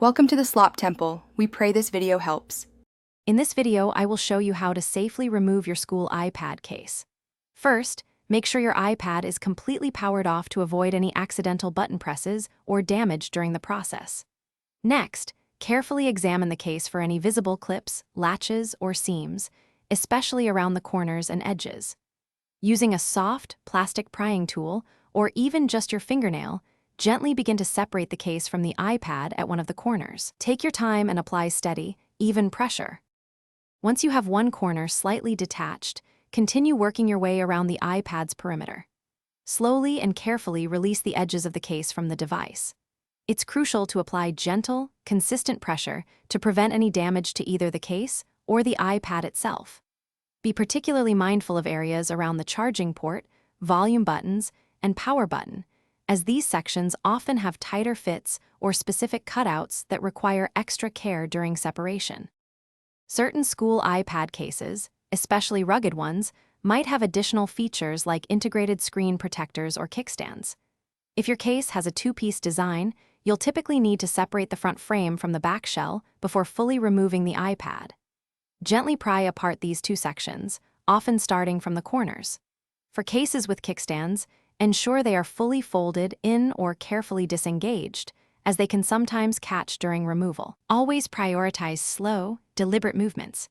Welcome to the Slop Temple. We pray this video helps. In this video, I will show you how to safely remove your school iPad case. First, make sure your iPad is completely powered off to avoid any accidental button presses or damage during the process. Next, carefully examine the case for any visible clips, latches, or seams, especially around the corners and edges. Using a soft, plastic prying tool, or even just your fingernail, gently begin to separate the case from the iPad at one of the corners. Take your time and apply steady, even pressure. Once you have one corner slightly detached, continue working your way around the iPad's perimeter. Slowly and carefully release the edges of the case from the device. It's crucial to apply gentle, consistent pressure to prevent any damage to either the case or the iPad itself. Be particularly mindful of areas around the charging port, volume buttons, and power button, as these sections often have tighter fits or specific cutouts that require extra care during separation. Certain school iPad cases, especially rugged ones, might have additional features like integrated screen protectors or kickstands. If your case has a two-piece design, you'll typically need to separate the front frame from the back shell before fully removing the iPad. Gently pry apart these two sections, often starting from the corners. For cases with kickstands, ensure they are fully folded in or carefully disengaged, as they can sometimes catch during removal. Always prioritize slow, deliberate movements.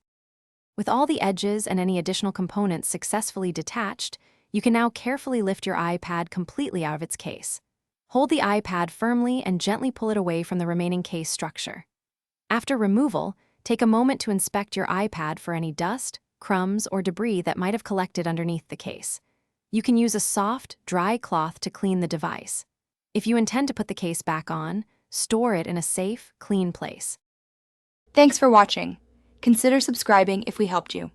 With all the edges and any additional components successfully detached, you can now carefully lift your iPad completely out of its case. Hold the iPad firmly and gently pull it away from the remaining case structure. After removal, take a moment to inspect your iPad for any dust, crumbs, or debris that might have collected underneath the case. You can use a soft, dry cloth to clean the device. If you intend to put the case back on, store it in a safe, clean place. Thanks for watching. Consider subscribing if we helped you.